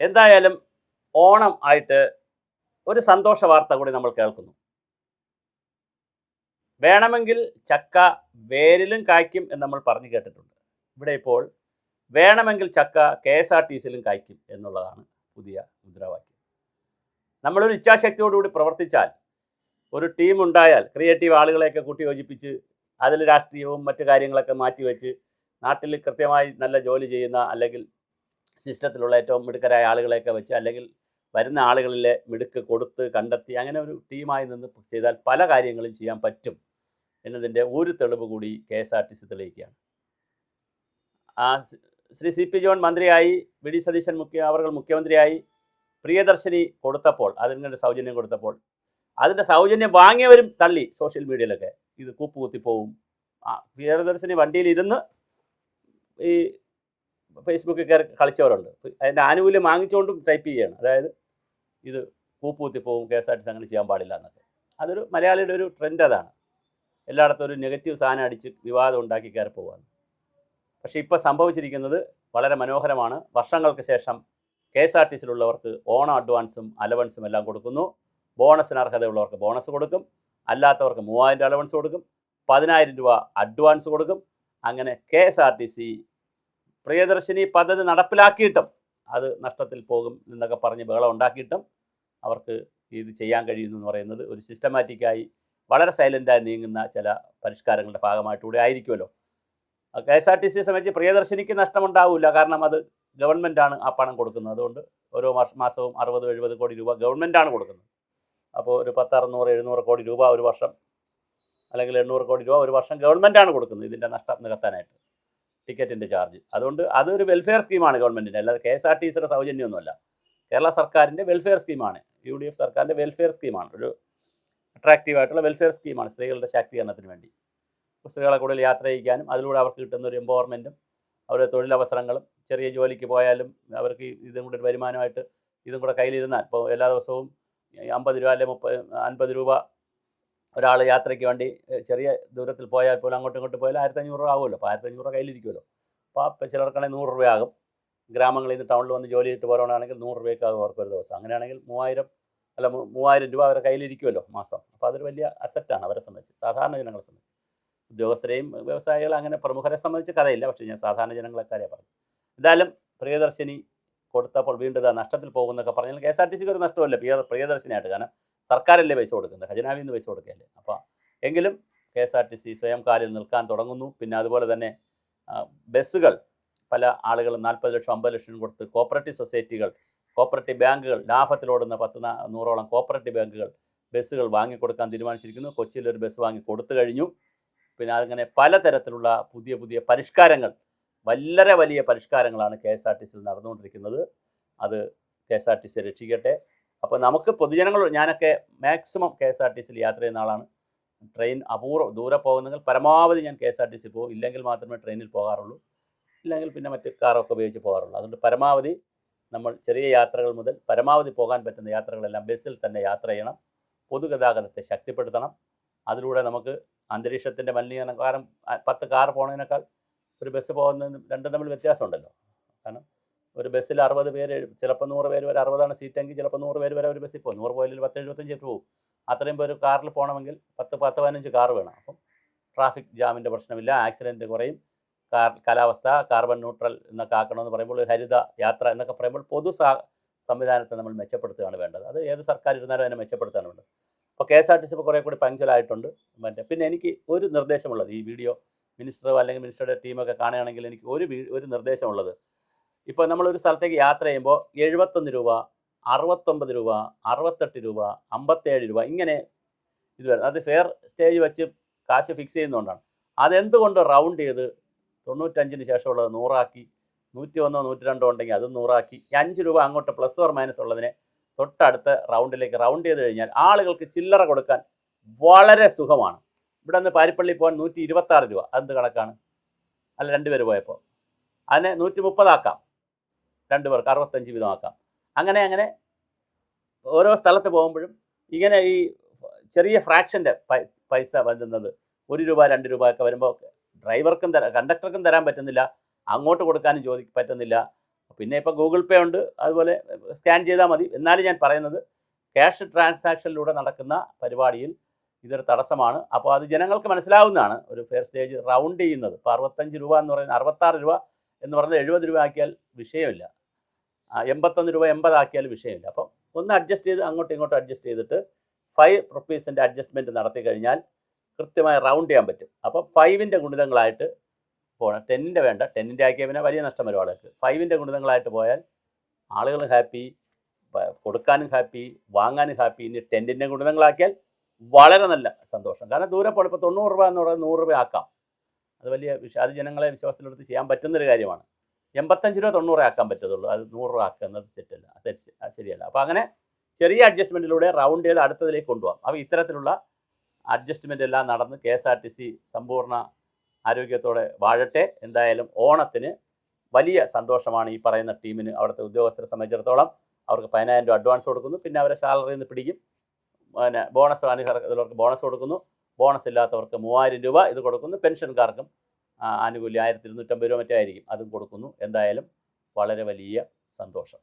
എന്തായാലും ഓണം ആയിട്ട് ഒരു സന്തോഷ വാർത്ത കൂടി നമ്മൾ കേൾക്കുന്നു. വേണമെങ്കിൽ ചക്ക വേരിലും കായ്ക്കും എന്ന് നമ്മൾ പറഞ്ഞു കേട്ടിട്ടുണ്ട്. ഇവിടെ ഇപ്പോൾ വേണമെങ്കിൽ ചക്ക KSRTCയിലും കായ്ക്കും എന്നുള്ളതാണ് പുതിയ മുദ്രാവാക്യം. നമ്മളൊരു ഇച്ഛാശക്തിയോടുകൂടി പ്രവർത്തിച്ചാൽ, ഒരു ടീം ഉണ്ടായാൽ, ക്രിയേറ്റീവ് ആളുകളെയൊക്കെ കൂട്ടിയോജിപ്പിച്ച് അതിൽ രാഷ്ട്രീയവും മറ്റു കാര്യങ്ങളൊക്കെ മാറ്റിവെച്ച് നാട്ടിൽ കൃത്യമായി നല്ല ജോലി ചെയ്യുന്ന, അല്ലെങ്കിൽ സിസ്റ്റത്തിലുള്ള ഏറ്റവും മിടുക്കരായ ആളുകളെയൊക്കെ വെച്ച്, അല്ലെങ്കിൽ വരുന്ന ആളുകളിലെ മിടുക്ക് കൊടുത്ത് കണ്ടെത്തി അങ്ങനെ ഒരു ടീമായി നിന്ന് ചെയ്താൽ പല കാര്യങ്ങളും ചെയ്യാൻ പറ്റും എന്നതിൻ്റെ ഒരു തെളിവ് കൂടി KSRTC തെളിയിക്കുകയാണ്. ശ്രീ CP ജോൺ മന്ത്രിയായി, VD സതീശൻ അവർ മുഖ്യമന്ത്രിയായി പ്രിയദർശിനി കൊടുത്തപ്പോൾ, അതിൻ്റെ സൗജന്യം കൊടുത്തപ്പോൾ, അതിൻ്റെ സൗജന്യം വാങ്ങിയവരും തള്ളി സോഷ്യൽ മീഡിയയിലൊക്കെ. ഇത് കൂപ്പുകുത്തിപ്പോവും, പ്രിയദർശിനി വണ്ടിയിലിരുന്ന് ഈ ഫേസ്ബുക്കിൽ കയറി കളിച്ചവരുണ്ട്. അതിൻ്റെ ആനുകൂല്യം വാങ്ങിച്ചുകൊണ്ടും ടൈപ്പ് ചെയ്യുകയാണ്. അതായത് ഇത് കൂപ്പുകുത്തിപ്പോവും, KSRTC അങ്ങനെ ചെയ്യാൻ പാടില്ല എന്നൊക്കെ. അതൊരു മലയാളിയുടെ ഒരു ട്രെൻഡ്. അതാണ് എല്ലായിടത്തും ഒരു നെഗറ്റീവ് സാധനം അടിച്ച് വിവാദം ഉണ്ടാക്കി കയറി പോവുകയാണ്. പക്ഷേ ഇപ്പോൾ സംഭവിച്ചിരിക്കുന്നത് വളരെ മനോഹരമാണ്. വർഷങ്ങൾക്ക് ശേഷം KSRTCയിലുള്ളവർക്ക് ഓണം അഡ്വാൻസും അലവൻസും എല്ലാം കൊടുക്കുന്നു. ബോണസിന് അർഹതയുള്ളവർക്ക് ബോണസ് കൊടുക്കും, അല്ലാത്തവർക്ക് 3000 അലവൻസ് കൊടുക്കും, 10,000 രൂപ അഡ്വാൻസ് കൊടുക്കും. അങ്ങനെ KSRTC പ്രിയദർശിനി പദ്ധതി നടപ്പിലാക്കിയിട്ടും അത് നഷ്ടത്തിൽ പോകും എന്നൊക്കെ പറഞ്ഞ് ബഹളം ഉണ്ടാക്കിയിട്ടും അവർക്ക് ഇത് ചെയ്യാൻ കഴിയുന്നു എന്ന് പറയുന്നത് ഒരു സിസ്റ്റമാറ്റിക്കായി വളരെ സൈലൻ്റായി നീങ്ങുന്ന ചില പരിഷ്കാരങ്ങളുടെ ഭാഗമായിട്ടൂടെ ആയിരിക്കുമല്ലോ. KSRTCയെ സംബന്ധിച്ച് പ്രിയദർശിനിക്ക് നഷ്ടമുണ്ടാവില്ല, കാരണം അത് ഗവൺമെൻറ്റാണ് ആ പണം കൊടുക്കുന്നത്. അതുകൊണ്ട് ഓരോ മാസവും 60-70 കോടി രൂപ ഗവൺമെൻറ്റാണ് കൊടുക്കുന്നത്. അപ്പോൾ ഒരു 10-600-700 കോടി രൂപ ഒരു വർഷം, അല്ലെങ്കിൽ 800 കോടി രൂപ ഒരു വർഷം ഗവൺമെൻറ്റാണ് കൊടുക്കുന്നത് ഇതിൻ്റെ നഷ്ടം നികത്താനായിട്ട്, ടിക്കറ്റിൻ്റെ ചാർജ്. അതുകൊണ്ട് അതൊരു വെൽഫെയർ സ്കീമാണ് ഗവൺമെൻറ്റിൻ്റെ, അല്ലാതെ KSRTCയുടെ സൗജന്യമൊന്നുമല്ല. കേരള സർക്കാരിൻ്റെ വെൽഫെയർ സ്കീമാണ്, UDF സർക്കാരിൻ്റെ വെൽഫെയർ സ്കീമാണ്. ഒരു അട്രാക്റ്റീവായിട്ടുള്ള വെൽഫെയർ സ്കീമാണ് സ്ത്രീകളുടെ ശാക്തീകരണത്തിന് വേണ്ടി. സ്ത്രീകളെ കൂടുതൽ യാത്ര ചെയ്യിക്കാനും അതിലൂടെ അവർക്ക് കിട്ടുന്ന ഒരു എംപവർമെൻറ്റും അവരുടെ തൊഴിലവസരങ്ങളും, ചെറിയ ജോലിക്ക് പോയാലും അവർക്ക് ഇതും കൂടെ ഒരു വരുമാനമായിട്ട് ഇതും കൂടെ കയ്യിലിരുന്നാൽ, ഇപ്പോൾ എല്ലാ ദിവസവും 50 രൂപ അല്ലെങ്കിൽ 50 രൂപ ഒരാൾ യാത്രയ്ക്ക് വേണ്ടി ചെറിയ ദൂരത്തിൽ പോയാൽ പോലും അങ്ങോട്ടും ഇങ്ങോട്ടും പോയാൽ 1500 രൂപ ആകുമല്ലോ. അപ്പോൾ 1500 രൂപ കയ്യിലിരിക്കുമല്ലോ. അപ്പോൾ ചിലർക്കാണെങ്കിൽ 100 രൂപയാകും. ഗ്രാമങ്ങളിൽ നിന്ന് ടൗണിൽ വന്ന് ജോലി ചെയ്തിട്ട് പോകണമെങ്കിൽ 100 രൂപയ്ക്കാകും അവർക്ക് ഒരു ദിവസം. അങ്ങനെയാണെങ്കിൽ 3000 രൂപ അവരുടെ കയ്യിലിരിക്കുമല്ലോ മാസം. അപ്പോൾ അതൊരു വലിയ അസറ്റാണ് അവരെ സംബന്ധിച്ച്, സാധാരണ ജനങ്ങളെ സംബന്ധിച്ച്. ഉദ്യോഗസ്ഥരെയും വ്യവസായികൾ അങ്ങനെ പ്രമുഖരെ സംബന്ധിച്ച് കഥയില്ല, പക്ഷേ ഞാൻ സാധാരണ ജനങ്ങളെക്കാരെയാണ് പറഞ്ഞു. എന്തായാലും പ്രിയദർശിനി കൊടുത്തപ്പോൾ വീണ്ടും നഷ്ടത്തിൽ പോകുന്നൊക്കെ പറഞ്ഞാൽ KSRTCക്ക് ഒരു നഷ്ടമല്ല പ്രിയദർശിനിയായിട്ട്, കാരണം സർക്കാരല്ലേ പൈസ കൊടുക്കുന്നത്, ഖജനാവിൽ നിന്ന് പൈസ കൊടുക്കുകയല്ലേ. അപ്പോൾ എങ്കിലും KSRTC സ്വയം കാലിൽ നിൽക്കാൻ തുടങ്ങുന്നു. പിന്നെ അതുപോലെ തന്നെ ബസ്സുകൾ പല ആളുകളും 40 ലക്ഷം 50 ലക്ഷം കൊടുത്ത് കോപ്പറേറ്റീവ് സൊസൈറ്റികൾ, കോപ്പറേറ്റീവ് ബാങ്കുകൾ, ലാഭത്തിലോടുന്ന 100-100ഓളം കോപ്പറേറ്റീവ് ബാങ്കുകൾ ബസ്സുകൾ വാങ്ങിക്കൊടുക്കാൻ തീരുമാനിച്ചിരിക്കുന്നു. കൊച്ചിയിലൊരു ബസ് വാങ്ങി കൊടുത്തു കഴിഞ്ഞു. പിന്നെ അങ്ങനെ പലതരത്തിലുള്ള പുതിയ പുതിയ പരിഷ്കാരങ്ങൾ, വളരെ വലിയ പരിഷ്കാരങ്ങളാണ് KSRTCയിൽ നടന്നുകൊണ്ടിരിക്കുന്നത്. അത് KSRTC രക്ഷിക്കട്ടെ. അപ്പോൾ നമുക്ക് പൊതുജനങ്ങൾ, ഞാനൊക്കെ മാക്സിമം KSRTCയിൽ യാത്ര ചെയ്യുന്ന ആളാണ്. ട്രെയിൻ അപൂർവം ദൂരെ പോകുന്നെങ്കിൽ പരമാവധി ഞാൻ KSRTC പോകും. ഇല്ലെങ്കിൽ മാത്രമേ ട്രെയിനിൽ പോകാറുള്ളൂ, ഇല്ലെങ്കിൽ പിന്നെ മറ്റ് കാറൊക്കെ ഉപയോഗിച്ച് പോകാറുള്ളൂ. അതുകൊണ്ട് പരമാവധി നമ്മൾ ചെറിയ യാത്രകൾ മുതൽ പരമാവധി പോകാൻ പറ്റുന്ന യാത്രകളെല്ലാം ബസ്സിൽ തന്നെ യാത്ര ചെയ്യണം. പൊതുഗതാഗതത്തെ ശക്തിപ്പെടുത്തണം. അതിലൂടെ നമുക്ക് അന്തരീക്ഷത്തിൻ്റെ മലിനീകരണം, കാരണം 10 കാർ പോകുന്നതിനേക്കാൾ ഒരു ബസ് പോകുന്നതിന് രണ്ടും തമ്മിൽ വ്യത്യാസമുണ്ടല്ലോ. കാരണം ഒരു ബസ്സിൽ 60 പേര്, ചിലപ്പോൾ 100 പേര് വരെ, 60ആണ് സീറ്റെങ്കിൽ ചിലപ്പോൾ 100 പേര് വരെ ഒരു ബസ്സിൽ പോകും. 100 പോയാൽ 10-75 പോകും. അത്രയും പേര് കാറിൽ പോകണമെങ്കിൽ 10-15 കാർ വേണം. അപ്പം ട്രാഫിക് ജാമിൻ്റെ പ്രശ്നമില്ല, ആക്സിഡൻറ്റ് കുറയും. കാലാവസ്ഥ കാർബൺ ന്യൂട്രൽ എന്നൊക്കെ ആക്കണമെന്ന് പറയുമ്പോൾ, ഹരിത യാത്ര എന്നൊക്കെ പറയുമ്പോൾ പൊതു സംവിധാനത്തെ നമ്മൾ മെച്ചപ്പെടുത്തുകയാണ് വേണ്ടത്. അത് ഏത് സർക്കാർ ഇരുന്നാലും അതിനെ മെച്ചപ്പെടുത്താൻ വേണ്ടത്. അപ്പോൾ KSRTC ഇപ്പോൾ കുറേ കൂടി പങ്ക്ച്വലായിട്ടുണ്ട്. പിന്നെ എനിക്ക് ഒരു നിർദ്ദേശമുള്ളത്, ഈ വീഡിയോ മിനിസ്റ്ററോ അല്ലെങ്കിൽ മിനിസ്റ്ററുടെ ടീമൊക്കെ കാണുകയാണെങ്കിൽ എനിക്ക് ഒരു നിർദ്ദേശമുള്ളത്, ഇപ്പോൾ നമ്മളൊരു സ്ഥലത്തേക്ക് യാത്ര ചെയ്യുമ്പോൾ 71 രൂപ, 69 രൂപ, 68 രൂപ, 57 രൂപ ഇങ്ങനെ ഇത് വരും. അത് ഫെയർ സ്റ്റേജ് വെച്ച് കാശ് ഫിക്സ് ചെയ്യുന്നതുകൊണ്ടാണ്. അതെന്തുകൊണ്ട് റൗണ്ട് ചെയ്ത് 95-ന് ശേഷമുള്ളത് 100 ആക്കി, 101 102 ഉണ്ടെങ്കിൽ അതും 100 ആക്കി, 5 രൂപ അങ്ങോട്ട് പ്ലസ് ഓർ മൈനസ് ഉള്ളതിനെ തൊട്ടടുത്ത റൗണ്ടിലേക്ക് റൗണ്ട് ചെയ്ത് കഴിഞ്ഞാൽ ആളുകൾക്ക് ചില്ലറ കൊടുക്കാൻ വളരെ സുഖമാണ്. ഇവിടെ നിന്ന് പാരിപ്പള്ളി പോകാൻ 126 രൂപ, അതെന്ത് കണക്കാണ്? അല്ല, 2 പേര് പോയപ്പോൾ അതിനെ 130 ആക്കാം, 2 പേർക്ക് 65 വീതമാക്കാം. അങ്ങനെ ഓരോ സ്ഥലത്ത് പോകുമ്പോഴും ഇങ്ങനെ ഈ ചെറിയ ഫ്രാക്ഷൻ്റെ പൈസ വരുന്നത് 1 രൂപ 2 രൂപ ഒക്കെ വരുമ്പോൾ ഡ്രൈവർക്കും കണ്ടക്ടർക്കും തരാൻ പറ്റുന്നില്ല, അങ്ങോട്ട് കൊടുക്കാനും പറ്റുന്നില്ല, പിന്നെ ഇപ്പോൾ ഗൂഗിൾ പേ ഉണ്ട്, അതുപോലെ സ്കാൻ ചെയ്താൽ മതി. എന്നാലും ഞാൻ പറയുന്നത് ക്യാഷ് ട്രാൻസാക്ഷനിലൂടെ നടക്കുന്ന പരിപാടിയിൽ ഇതൊരു തടസ്സമാണ്. അപ്പോൾ അത് ജനങ്ങൾക്ക് മനസ്സിലാവുന്നതാണ്. ഒരു ഫെയർ സ്റ്റേജ് റൗണ്ട് ചെയ്യുന്നത് ഇപ്പോൾ 65 രൂപ എന്ന് പറയുന്നത് 66 രൂപ എന്ന് പറഞ്ഞാൽ 70 രൂപ ആക്കിയാൽ വിഷയമില്ല, 81 രൂപ 80 ആക്കിയാൽ വിഷയമില്ല. അപ്പം ഒന്ന് അഡ്ജസ്റ്റ് ചെയ്ത് അങ്ങോട്ടും ഇങ്ങോട്ടും അഡ്ജസ്റ്റ് ചെയ്തിട്ട് 5 റുപ്പീസിൻ്റെ അഡ്ജസ്റ്റ്മെൻറ്റ് നടത്തി കഴിഞ്ഞാൽ കൃത്യമായി റൗണ്ട് ചെയ്യാൻ പറ്റും. അപ്പോൾ 5ൻ്റെ ഗുണിതങ്ങളായിട്ട് പോകണം. 10ൻ്റെ വേണ്ട, 10ൻ്റെ ആക്കിയാൽ പിന്നെ വലിയ നഷ്ടം വരും ആളുകൾക്ക്. 5ൻ്റെ ഗുണിതങ്ങളായിട്ട് പോയാൽ ആളുകൾ ഹാപ്പി, കൊടുക്കാനും ഹാപ്പി, വാങ്ങാനും ഹാപ്പി. ഇനി 10ൻ്റെ ഗുണിതങ്ങളാക്കിയാൽ വളരെ നല്ല സന്തോഷം. കാരണം ദൂരെ പോകണം. ഇപ്പോൾ 90 രൂപ എന്ന് പറയുന്നത് 100 രൂപ ആക്കാം. അത് വലിയ അത് ജനങ്ങളെ വിശ്വാസത്തിലെടുത്ത് ചെയ്യാൻ പറ്റുന്നൊരു കാര്യമാണ്. 85 രൂപ 90 ആക്കാൻ പറ്റത്തുള്ളൂ. അത് 100 രൂപ ആക്കുന്നത് സെറ്റല്ല, അത് ശരിയല്ല. അപ്പോൾ അങ്ങനെ ചെറിയ അഡ്ജസ്റ്റ്മെൻറ്റിലൂടെ റൗണ്ട് ചെയ്ത് അടുത്തതിലേക്ക് കൊണ്ടുപോകാം. അപ്പോൾ ഇത്തരത്തിലുള്ള അഡ്ജസ്റ്റ്മെൻ്റ് എല്ലാം നടന്ന് KSRTC സമ്പൂർണ്ണ ആരോഗ്യത്തോടെ വാഴട്ടെ. എന്തായാലും ഓണത്തിന് വലിയ സന്തോഷമാണ് ഈ പറയുന്ന ടീമിന്. അവിടുത്തെ ഉദ്യോഗസ്ഥരെ സംബന്ധിച്ചിടത്തോളം അവർക്ക് 10,000 രൂപ അഡ്വാൻസ് കൊടുക്കുന്നു. പിന്നെ അവരെ സാലറിയിൽ നിന്ന് പിടിക്കും. പിന്നെ ബോണസ് അർഹതയുള്ളവർക്ക് ബോണസ് കൊടുക്കുന്നു. ബോണസ് ഇല്ലാത്തവർക്ക് 3,000 രൂപ ഇത് കൊടുക്കുന്നു. പെൻഷൻകാർക്കും ആനുകൂല്യം 1,250 രൂപ മറ്റേ ആയിരിക്കും, അതും കൊടുക്കുന്നു. എന്തായാലും വളരെ വലിയ സന്തോഷം.